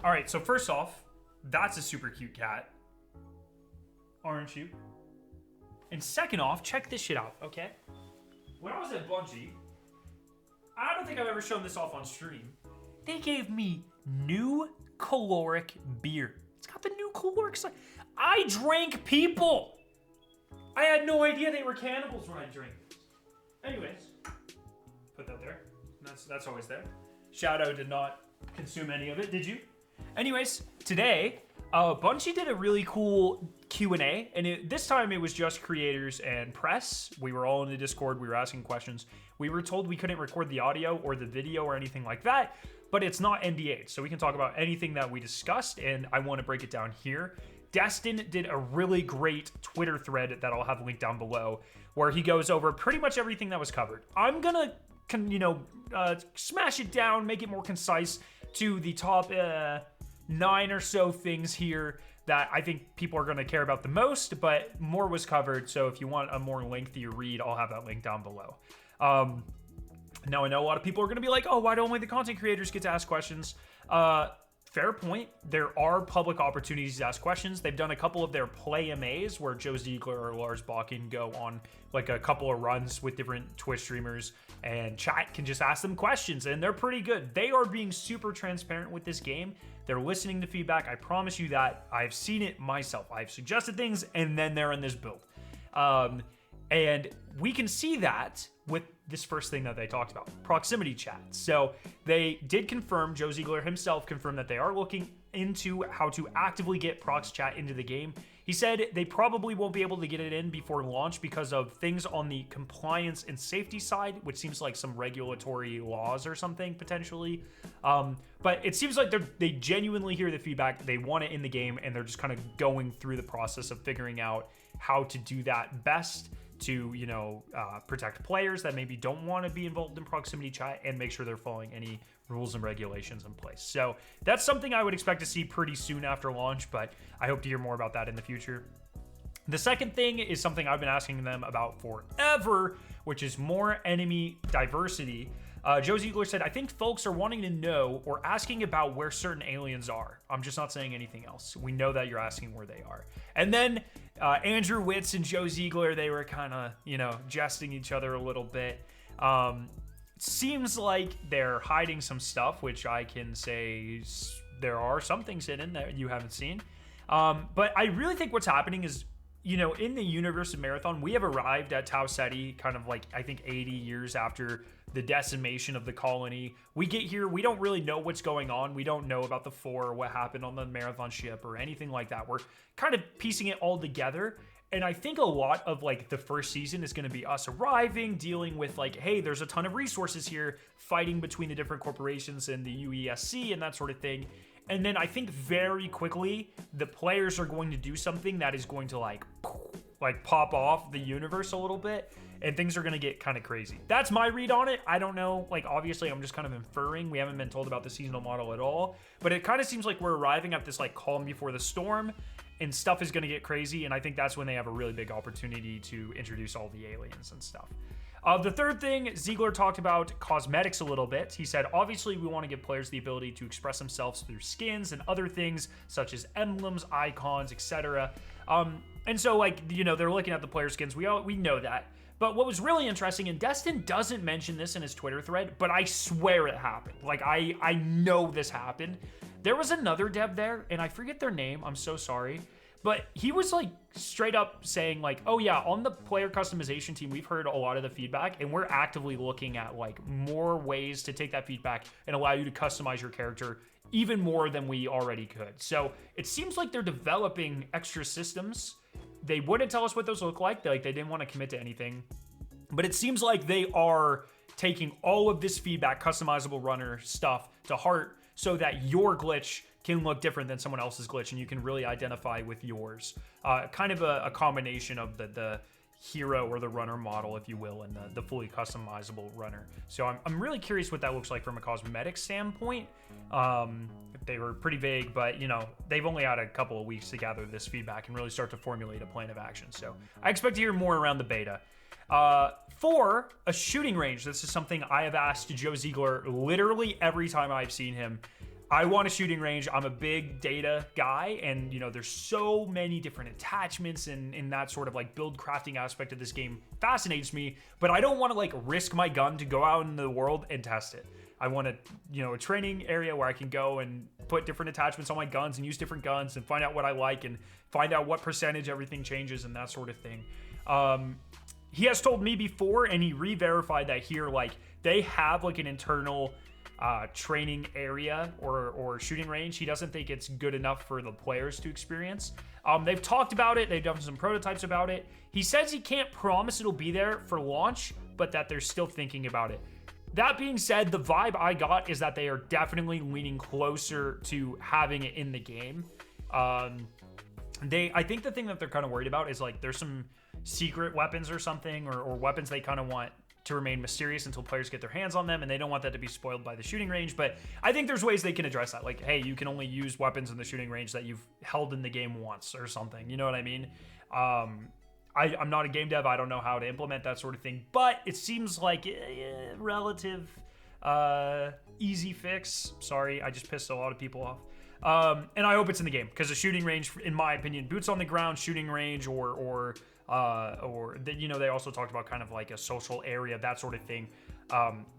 All right, so first off, that's a super cute cat. Aren't you? And second off, check this shit out, okay? When I was at Bungie, I don't think I've ever shown this off on stream. They gave me new caloric beer. It's got the new caloric sign. I drank people. I had no idea they were cannibals when I drank this. Anyways, put that there. That's always there. Shadow did not consume any of it, did you? Anyways, today, Bungie did a really cool Q&A, and this time it was just creators and press. We were all in the Discord, we were asking questions. We were told we couldn't record the audio or the video or anything like that, but it's not NDA'd, so we can talk about anything that we discussed, and I want to break it down here. Destin did a really great Twitter thread that I'll have linked down below, where he goes over pretty much everything that was covered. I'm gonna, smash it down, make it more concise to the top 9 or so things here that I think people are going to care about the most, but more was covered. So if you want a more lengthy read, I'll have that link down below. Now I know a lot of people are going to be like, oh, why don't only the content creators get to ask questions? Fair point. There are public opportunities to ask questions. They've done a couple of their play MAs where Joe Ziegler or Lars Bakken go on like a couple of runs with different Twitch streamers, and chat can just ask them questions, and they're pretty good. They are being super transparent with this game. They're listening to feedback. I promise you that. I've seen it myself. I've suggested things, and then they're in this build. And we can see that with this first thing that they talked about, proximity chat. So they did confirm, Joe Ziegler himself confirmed that they are looking into how to actively get Prox Chat into the game. He said they probably won't be able to get it in before launch because of things on the compliance and safety side, which seems like some regulatory laws or something potentially. But it seems like they genuinely hear the feedback, they want it in the game, and they're just kind of going through the process of figuring out how to do that best to, protect players that maybe don't want to be involved in proximity chat and make sure they're following any rules and regulations in place. So that's something I would expect to see pretty soon after launch, but I hope to hear more about that in the future. The second thing is something I've been asking them about forever, which is more enemy diversity. Joe Ziegler said, I think folks are wanting to know or asking about where certain aliens are. I'm just not saying anything else. We know that you're asking where they are. And then Andrew Witz and Joe Ziegler, they were kind of, jesting each other a little bit. Seems like they're hiding some stuff, which I can say there are some things hidden that you haven't seen. But I really think what's happening is, in the universe of Marathon, we have arrived at Tau Ceti kind of like, I think 80 years after the decimation of the colony. We get here, we don't really know what's going on. We don't know about the 4 or what happened on the Marathon ship or anything like that. We're kind of piecing it all together. And I think a lot of like the first season is going to be us arriving, dealing with like, hey, there's a ton of resources here, fighting between the different corporations and the UESC and that sort of thing. And then I think very quickly, the players are going to do something that is going to like pop off the universe a little bit, and things are going to get kind of crazy. That's my read on it. I don't know. Like, obviously, I'm just kind of inferring. We haven't been told about the seasonal model at all, but it kind of seems like we're arriving at this like calm before the storm, and stuff is going to get crazy, and I think that's when they have a really big opportunity to introduce all the aliens and stuff. The third thing, Ziegler talked about cosmetics a little bit. He said, obviously, we want to give players the ability to express themselves through skins and other things, such as emblems, icons, etc. And so, they're looking at the player skins. We know that. But what was really interesting, and Destin doesn't mention this in his Twitter thread, but I swear it happened. Like, I know this happened. There was another dev there, and I forget their name. I'm so sorry. But he was like straight up saying like, oh yeah, on the player customization team, we've heard a lot of the feedback, and we're actively looking at like more ways to take that feedback and allow you to customize your character even more than we already could. So it seems like they're developing extra systems. They wouldn't tell us what those look like. They didn't want to commit to anything, but it seems like they are taking all of this feedback, customizable runner stuff to heart, so that your glitch can look different than someone else's glitch, and you can really identify with yours. Kind of a combination of the hero or the runner model, if you will, and the fully customizable runner. So I'm really curious what that looks like from a cosmetic standpoint. They were pretty vague, but they've only had a couple of weeks to gather this feedback and really start to formulate a plan of action. So I expect to hear more around the beta. For a shooting range, this is something I have asked Joe Ziegler literally every time I've seen him. I want a shooting range. I'm a big data guy, and you know, there's so many different attachments and in that sort of like build crafting aspect of this game fascinates me, but I don't want to like risk my gun to go out into the world and test it. I want a, you know, a training area where I can go and put different attachments on my guns and use different guns and find out what I like and find out what percentage everything changes and that sort of thing. He has told me before, and he re-verified that here, like they have like an internal training area or shooting range. He doesn't think it's good enough for the players to experience. They've talked about it. They've done some prototypes about it. He says he can't promise it'll be there for launch, but that they're still thinking about it. That being said, the vibe I got is that they are definitely leaning closer to having it in the game. I think the thing that they're kind of worried about is like there's some secret weapons or something, or weapons they kind of want to remain mysterious until players get their hands on them, and they don't want that to be spoiled by the shooting range. But I think there's ways they can address that. Like, hey, you can only use weapons in the shooting range that you've held in the game once or something. You know what I mean? I'm not a game dev. I don't know how to implement that sort of thing, but it seems like a relative easy fix. Sorry, I just pissed a lot of people off. And I hope it's in the game, because the shooting range, in my opinion, boots on the ground shooting range, or you know, they also talked about kind of like a social area, that sort of thing.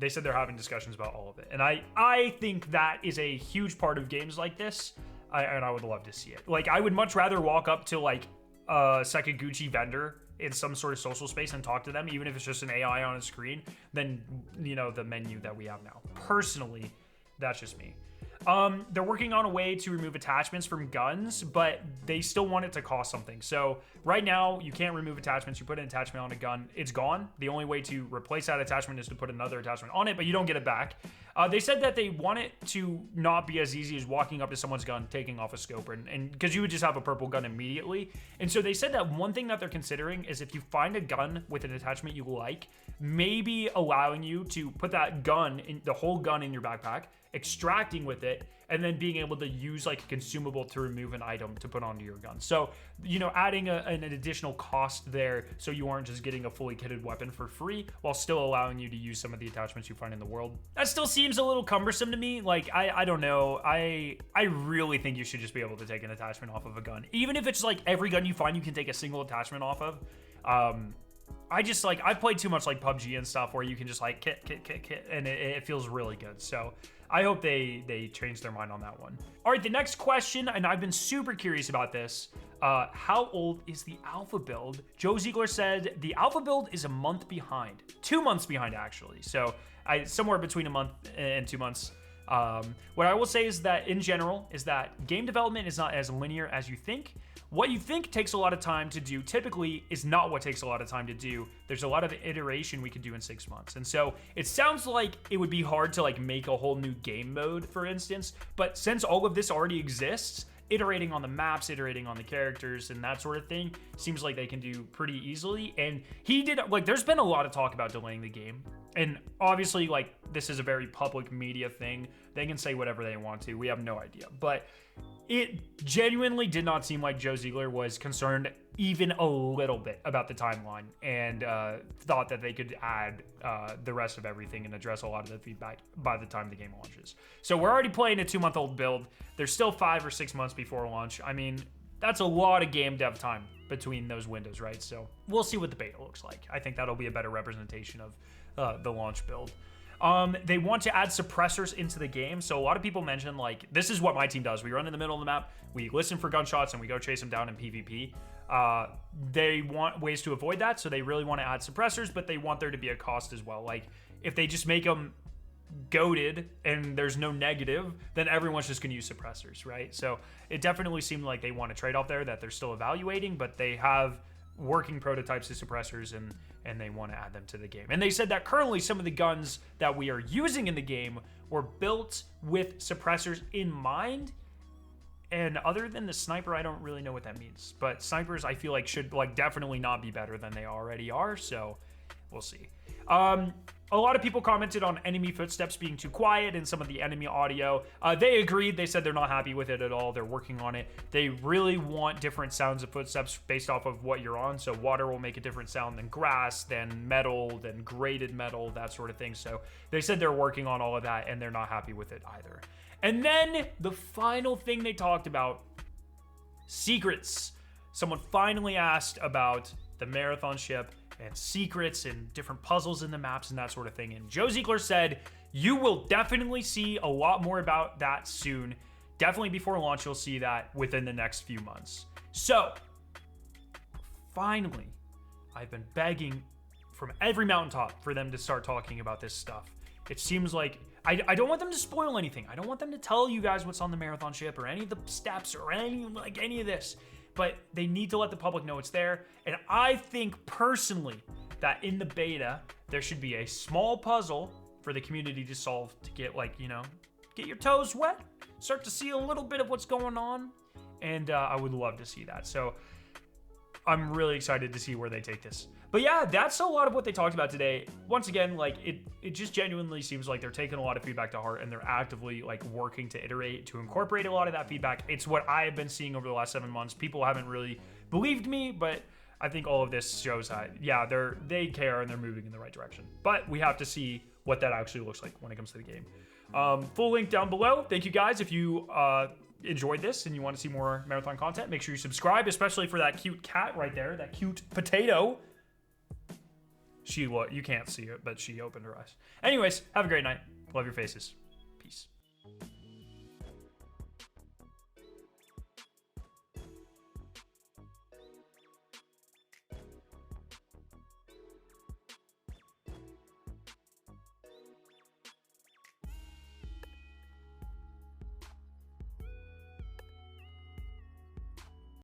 They said they're having discussions about all of it, and I think that is a huge part of games like this, and I would love to see it. Like, I would much rather walk up to like a Sakaguchi vendor in some sort of social space and talk to them, even if it's just an AI on a screen, than, you know, the menu that we have now. Personally, that's just me. They're working on a way to remove attachments from guns, but they still want it to cost something. So right now, you can't remove attachments. You put an attachment on a gun, it's gone. The only way to replace that attachment is to put another attachment on it, but you don't get it back. They said that they want it to not be as easy as walking up to someone's gun, taking off a scope, and because you would just have a purple gun immediately. And so they said that one thing that they're considering is if you find a gun with an attachment you like, maybe allowing you to put that gun, the whole gun in your backpack, extracting with it, and then being able to use like a consumable to remove an item to put onto your gun. So, you know, adding an additional cost there, so you aren't just getting a fully kitted weapon for free while still allowing you to use some of the attachments you find in the world. That still seems a little cumbersome to me. Like, I don't know. I really think you should just be able to take an attachment off of a gun, even if it's like every gun you find you can take a single attachment off of. I just like, I've played too much like PUBG and stuff where you can just like kit, and it feels really good. So I hope they change their mind on that one. All right, the next question, and I've been super curious about this. How old is the alpha build? Joe Ziegler said the alpha build is a month behind. 2 months behind, actually. So somewhere between a month and 2 months. What I will say is that in general is that game development is not as linear as you think. What you think takes a lot of time to do typically is not what takes a lot of time to do. There's a lot of iteration we could do in 6 months. And so it sounds like it would be hard to like make a whole new game mode, for instance. But since all of this already exists, iterating on the maps, iterating on the characters, and that sort of thing seems like they can do pretty easily. And he did, like, there's been a lot of talk about delaying the game. And obviously, like, this is a very public media thing. They can say whatever they want to. We have no idea. But it genuinely did not seem like Joe Ziegler was concerned even a little bit about the timeline, and thought that they could add the rest of everything and address a lot of the feedback by the time the game launches. So we're already playing a 2-month-old build. There's still 5 or 6 months before launch. I mean, that's a lot of game dev time between those windows, right? So we'll see what the beta looks like. I think that'll be a better representation of the launch build. They want to add suppressors into the game. So a lot of people mention, like, this is what my team does. We run in the middle of the map, we listen for gunshots, and we go chase them down in PvP. They want ways to avoid that, so they really want to add suppressors, but they want there to be a cost as well. Like, if they just make them goated and there's no negative, then everyone's just going to use suppressors, right? So it definitely seemed like they want a trade-off there that they're still evaluating, but they have working prototypes of suppressors, and they want to add them to the game. And they said that currently some of the guns that we are using in the game were built with suppressors in mind. And other than the sniper, I don't really know what that means. But snipers, I feel like, should like definitely not be better than they already are. So we'll see. A lot of people commented on enemy footsteps being too quiet and some of the enemy audio. They agreed. They said they're not happy with it at all. They're working on it. They really want different sounds of footsteps based off of what you're on. So water will make a different sound than grass, than metal, than grated metal, that sort of thing. So they said they're working on all of that and they're not happy with it either. And then the final thing they talked about, secrets. Someone finally asked about the marathon ship and secrets and different puzzles in the maps and that sort of thing. And Joe Ziegler said, you will definitely see a lot more about that soon. Definitely before launch, you'll see that within the next few months. So, finally, I've been begging from every mountaintop for them to start talking about this stuff. It seems like, I don't want them to spoil anything. I don't want them to tell you guys what's on the marathon ship or any of the steps or any of this. But they need to let the public know it's there. And I think personally that in the beta, there should be a small puzzle for the community to solve to get get your toes wet, start to see a little bit of what's going on. And I would love to see that. So I'm really excited to see where they take this. But yeah, that's a lot of what they talked about today. Once again, it just genuinely seems like they're taking a lot of feedback to heart and they're actively working to iterate, to incorporate a lot of that feedback. It's what I have been seeing over the last 7 months. People haven't really believed me, but I think all of this shows that, yeah, they care and they're moving in the right direction. But we have to see what that actually looks like when it comes to the game. Full link down below. Thank you guys. If you enjoyed this and you want to see more marathon content, make sure you subscribe, especially for that cute cat right there, that cute potato. You can't see it, but she opened her eyes. Anyways, have a great night. Love your faces. Peace.